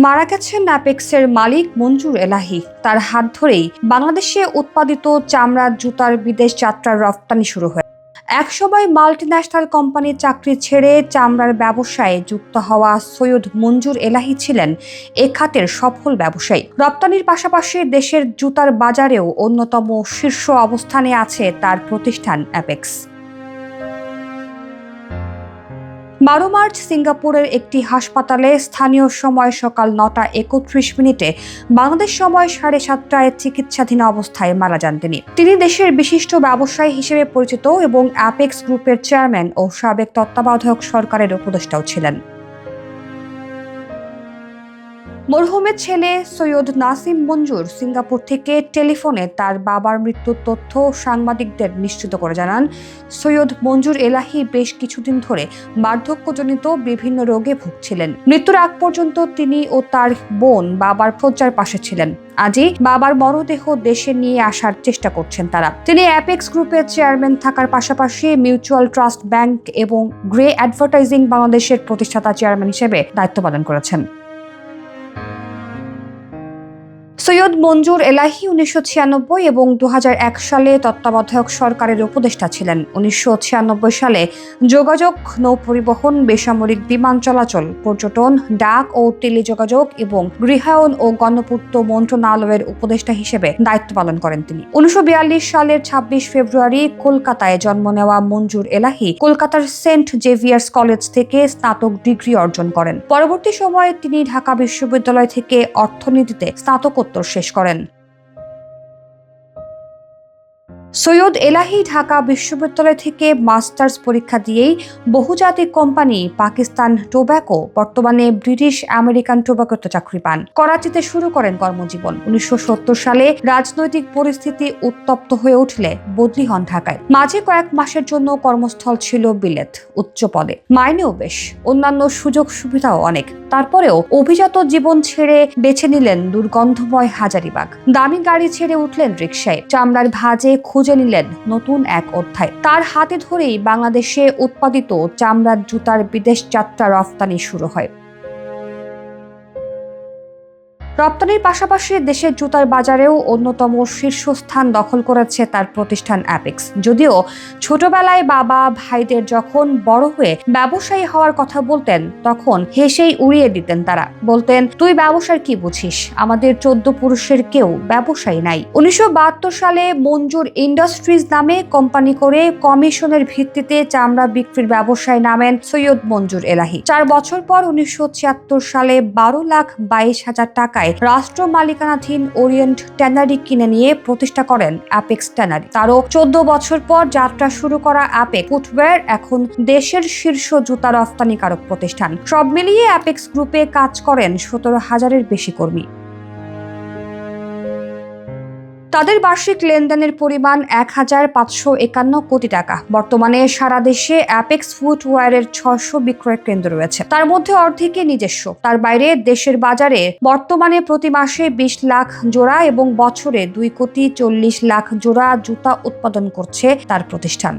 মারা গেছেন অ্যাপেক্সের মালিক মঞ্জুর এলাহি। তার হাত ধরেই বাংলাদেশে উৎপাদিত চামড়ার জুতার বিদেশ যাত্রার রফতানি শুরু হয়। একসময় মাল্টিন্যাশনাল কোম্পানির চাকরি ছেড়ে চামড়ার ব্যবসায় যুক্ত হওয়া সৈয়দ মঞ্জুর এলাহি ছিলেন এ খাতের সফল ব্যবসায়ী। রপ্তানির পাশাপাশি দেশের জুতার বাজারেও অন্যতম শীর্ষ অবস্থানে আছে তার প্রতিষ্ঠান অ্যাপেক্স। 12 মার্চ সিঙ্গাপুরের একটি হাসপাতালে স্থানীয় সময় সকাল 9:31 বাংলাদেশ সময় 7:30টায় চিকিৎসাধীন অবস্থায় মারা যান তিনি দেশের বিশিষ্ট ব্যবসায়ী হিসেবে পরিচিত এবং অ্যাপেক্স গ্রুপের চেয়ারম্যান ও সাবেক তত্ত্বাবধায়ক সরকারের উপদেষ্টাও ছিলেন। মরহুমের ছেলে সৈয়দ নাসিম মঞ্জুর সিঙ্গাপুর থেকে টেলিফোনে তার বাবার মৃত্যুর তথ্য সাংবাদিকদের নিশ্চিত করে জানান, সৈয়দ মঞ্জুর এলাহি বেশ কিছুদিন ধরে বার্ধক্যজনিত বিভিন্ন রোগে ভুগছিলেন। মৃত্যুর আগ পর্যন্ত তিনি ও তার বোন বাবার শয্যার পাশে ছিলেন। আজই বাবার মরদেহ দেশে নিয়ে আসার চেষ্টা করছেন তারা। তিনি অ্যাপেক্স গ্রুপের চেয়ারম্যান থাকার পাশাপাশি মিউচুয়াল ট্রাস্ট ব্যাংক এবং গ্রে অ্যাডভার্টাইজিং বাংলাদেশের প্রতিষ্ঠাতা চেয়ারম্যান হিসেবে দায়িত্ব পালন করেছেন। সৈয়দ মঞ্জুর এলাহি 1996 এবং 2001 সালে তত্ত্বাবধায়ক সরকারের উপদেষ্টা ছিলেন। 1996 সালে যোগাযোগ, নৌপরিবহন, বেসামরিক বিমান চলাচল, পর্যটন, ডাক ও টেলিযোগাযোগ এবং গৃহায়ন ও গণপূর্ত মন্ত্রণালয়ের উপদেষ্টা হিসেবে দায়িত্ব পালন করেন তিনি। 1942 সালের 26 ফেব্রুয়ারি কলকাতায় জন্ম নেওয়া মঞ্জুর এলাহি কলকাতার সেন্ট জেভিয়ার্স কলেজ থেকে স্নাতক ডিগ্রি অর্জন করেন। পরবর্তী সময়ে তিনি ঢাকা বিশ্ববিদ্যালয় থেকে অর্থনীতিতে স্নাতকোত্তর শেষ করেন। সৈয়দ এলাহি ঢাকা বিশ্ববিদ্যালয় থেকে মাস্টার্স পরীক্ষা দিয়েই বহুজাতিক কোম্পানি পাকিস্তান টোব্যাকো, বর্তমানে ব্রিটিশ আমেরিকান টোব্যাকোতে চাকরি পান। করাচিতে শুরু করেন কর্মজীবন। 1970 সালে রাজনৈতিক পরিস্থিতি উত্তপ্ত হয়ে উঠলে বদলি হন ঢাকায়। মাঝে কয়েক মাসের জন্য কর্মস্থল ছিল বিলেত, উচ্চ পদে, মাইনেও বেশ, অন্যান্য সুযোগ সুবিধাও অনেক। তারপরেও অভিজাত জীবন ছেড়ে বেছে নিলেন দুর্গন্ধময় হাজারীবাগ। দামি গাড়ি ছেড়ে উঠলেন রিকশায়, চামড়ার ভাঁজে খুঁজে নিলেন নতুন এক অধ্যায়। তার হাতে ধরেই বাংলাদেশে উৎপাদিত চামড়ার জুতার বিদেশ যাত্রা রফতানি শুরু হয়। রপ্তানির পাশাপাশি দেশের জুতার বাজারেও অন্যতম শীর্ষস্থান দখল করেছে তার প্রতিষ্ঠান অ্যাপেক্স। যদিও ছোটবেলায় বাবা ভাইদের যখন বড় হয়ে ব্যবসায়ী হওয়ার কথা বলতেন, তখন হেসেই উড়িয়ে দিতেন তারা। বলতেন, তুই ব্যবসার কি বুঝিস, আমাদের 14 পুরুষের কেউ ব্যবসায়ী নাই। 1972 সালে মঞ্জুর ইন্ডাস্ট্রিজ নামে কোম্পানি করে কমিশনের ভিত্তিতে চামড়া বিক্রির ব্যবসায় নামেন সৈয়দ মঞ্জুর এলাহি। 4 বছর পর 1976 সালে 12,22,000 টাকায় রাষ্ট্র মালিকানাধীন ওরিয়েন্ট ট্যানারি কিনে নিয়ে প্রতিষ্ঠা করেন অ্যাপেক্স ট্যানারি। তারও 14 বছর পর যাত্রা শুরু করা অ্যাপেক্স ফুটওয়্যার এখন দেশের শীর্ষ জুতা রফতানিকারক প্রতিষ্ঠান। সব মিলিয়ে অ্যাপেক্স গ্রুপে কাজ করেন 17,000-এর বেশি কর্মী। তাদের বার্ষিক লেনদেনের পরিমাণ 1,551 কোটি টাকা। বর্তমানে সারা দেশে অ্যাপেক্স ফুটওয়্যারের 600 বিক্রয় কেন্দ্র রয়েছে, তার মধ্যে অর্ধেকই নিজস্ব। তার বাইরে দেশের বাজারে বর্তমানে প্রতি মাসে 20 লাখ জোড়া এবং বছরে 2,40,00,000 জোড়া জুতা উৎপাদন করছে তার প্রতিষ্ঠান।